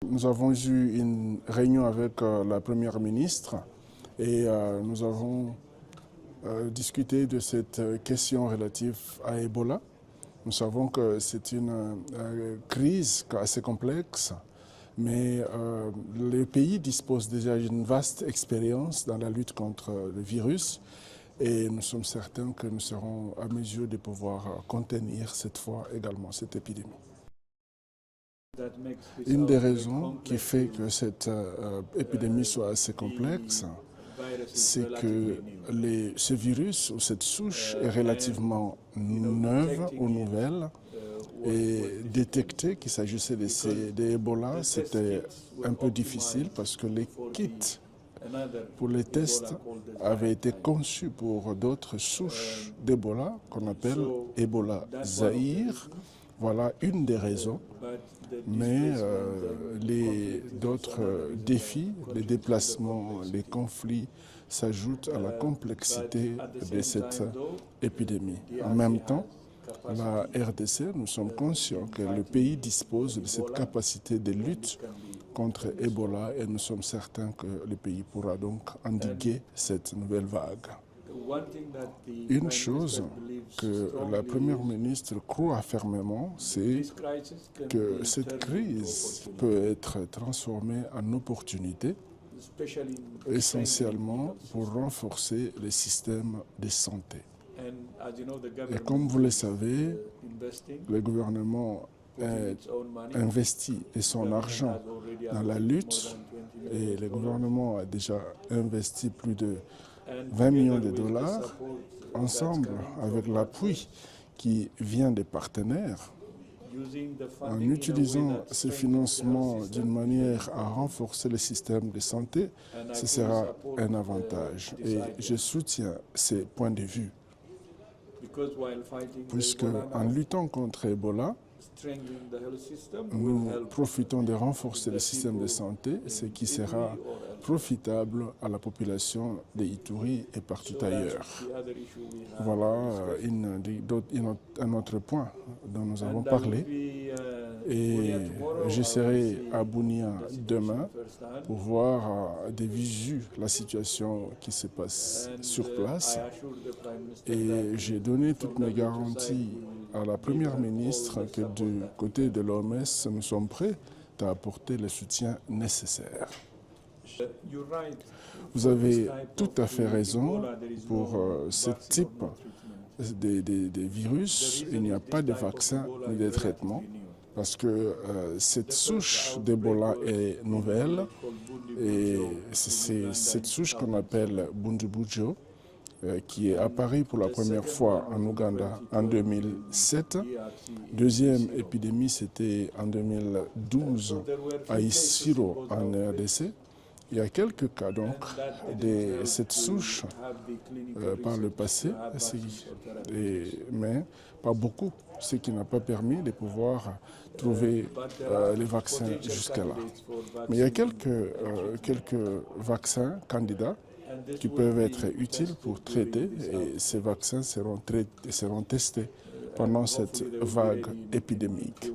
Nous avons eu une réunion avec la Première ministre et nous avons discuté de cette question relative à Ebola. Nous savons que c'est une crise assez complexe, mais le pays dispose déjà d'une vaste expérience dans la lutte contre le virus et nous sommes certains que nous serons à mesure de pouvoir contenir cette fois également cette épidémie. Une des raisons qui fait que cette épidémie soit assez complexe, c'est que ce virus ou cette souche est relativement neuve ou nouvelle et détecter qu'il s'agissait d'Ebola, c'était un peu difficile parce que les kits pour les tests avaient été conçus pour d'autres souches d'Ebola qu'on appelle Ebola Zaïre. Voilà une des raisons. Mais d'autres défis, les déplacements, les conflits s'ajoutent à la complexité de cette épidémie. En même temps, la RDC, nous sommes conscients que le pays dispose de cette capacité de lutte contre Ebola et nous sommes certains que le pays pourra donc endiguer cette nouvelle vague. Une chose que la Première ministre croit fermement, c'est que cette crise peut être transformée en opportunité, essentiellement pour renforcer les systèmes de santé. Et comme vous le savez, le gouvernement a investi de son argent dans la lutte et le gouvernement a déjà investi plus de 20 millions de dollars, ensemble avec l'appui qui vient des partenaires. En utilisant ces financements d'une manière à renforcer le système de santé, ce sera un avantage. Et je soutiens ces points de vue. Puisque en luttant contre Ebola, nous profitons de renforcer le système de santé, ce qui sera profitable à la population de Ituri et partout ailleurs. Voilà un autre point dont nous avons parlé. Et je serai à Bunia demain pour voir de visu la situation qui se passe sur place. Et j'ai donné toutes mes garanties à la Première ministre que du côté de l'OMS, nous sommes prêts à apporter le soutien nécessaire. Vous avez tout à fait raison. Pour ce type de virus, il n'y a pas de vaccin ni de traitement parce que cette souche d'Ebola est nouvelle et c'est cette souche qu'on appelle Bundibugyo qui est apparue pour la première fois en Ouganda en 2007. Deuxième épidémie, c'était en 2012 à Isiro en RDC. Il y a quelques cas donc de cette souche par le passé, mais pas beaucoup, ce qui n'a pas permis de pouvoir trouver les vaccins jusqu'à là. Mais il y a quelques vaccins candidats qui peuvent être utiles pour traiter et ces vaccins seront testés pendant cette vague épidémique.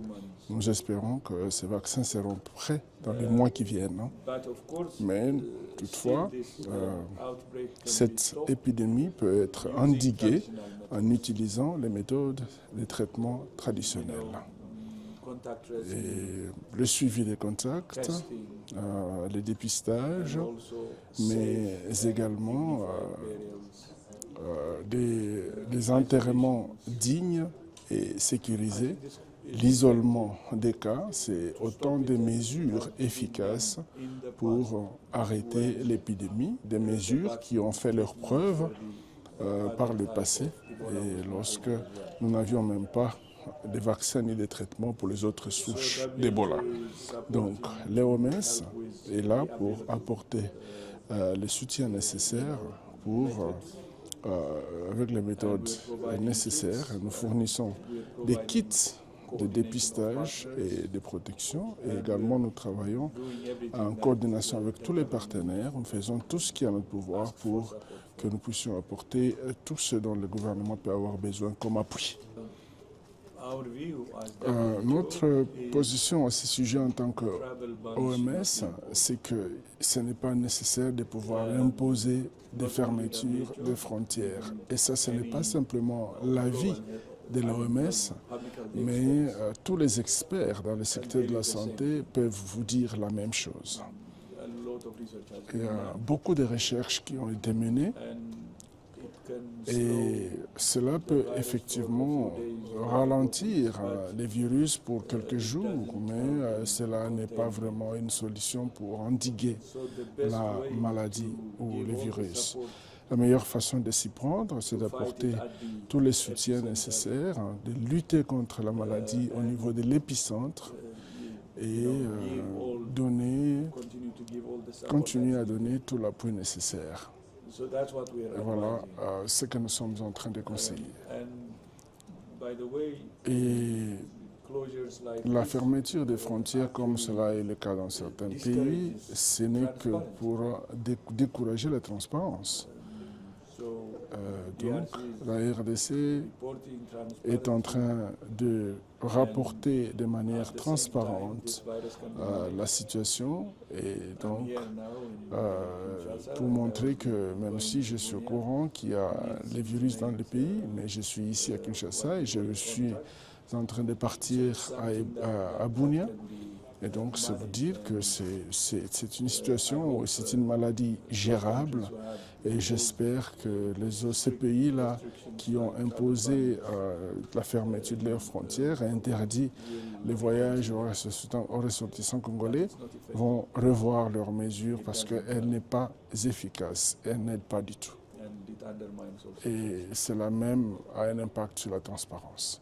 Nous espérons que ces vaccins seront prêts dans les mois qui viennent. Mais toutefois, cette épidémie peut être endiguée en utilisant les méthodes de traitement traditionnelles. Et le suivi des contacts, le dépistage, mais également des enterrements dignes et sécurisés. L'isolement des cas, c'est autant de mesures efficaces pour arrêter l'épidémie, des mesures qui ont fait leur preuve par le passé et lorsque nous n'avions même pas de vaccins ni de traitements pour les autres souches d'Ebola. Donc l'OMS est là pour apporter le soutien nécessaire avec les méthodes nécessaires. Nous fournissons des kits de dépistage et de protection et également nous travaillons en coordination avec tous les partenaires. Nous faisons tout ce qui est à notre pouvoir pour que nous puissions apporter tout ce dont le gouvernement peut avoir besoin comme appui. Notre position à ce sujet en tant qu'OMS, c'est que ce n'est pas nécessaire de pouvoir imposer des fermetures de frontières. Et ça, ce n'est pas simplement l'avis de l'OMS, mais tous les experts dans le secteur de la santé peuvent vous dire la même chose. Il y a beaucoup de recherches qui ont été menées et cela peut effectivement ralentir les virus pour quelques jours, mais cela n'est pas vraiment une solution pour endiguer la maladie ou le virus. La meilleure façon de s'y prendre, c'est d'apporter tous les soutiens nécessaires, de lutter contre la maladie au niveau de l'épicentre et continuer à donner tout l'appui nécessaire. Et voilà ce que nous sommes en train de conseiller. Et la fermeture des frontières, comme cela est le cas dans certains pays, ce n'est que pour décourager la transparence. Donc, la RDC est en train de rapporter de manière transparente la situation et donc pour montrer que même si je suis au courant qu'il y a les virus dans le pays, mais je suis ici à Kinshasa et je suis en train de partir à Bunia. Et donc, ça veut dire que c'est une situation où c'est une maladie gérable. Et j'espère que ces pays-là qui ont imposé la fermeture de leurs frontières et interdit les voyages aux ressortissants congolais vont revoir leurs mesures parce qu'elles n'est pas efficace, elles n'aident pas du tout. Et cela même a un impact sur la transparence.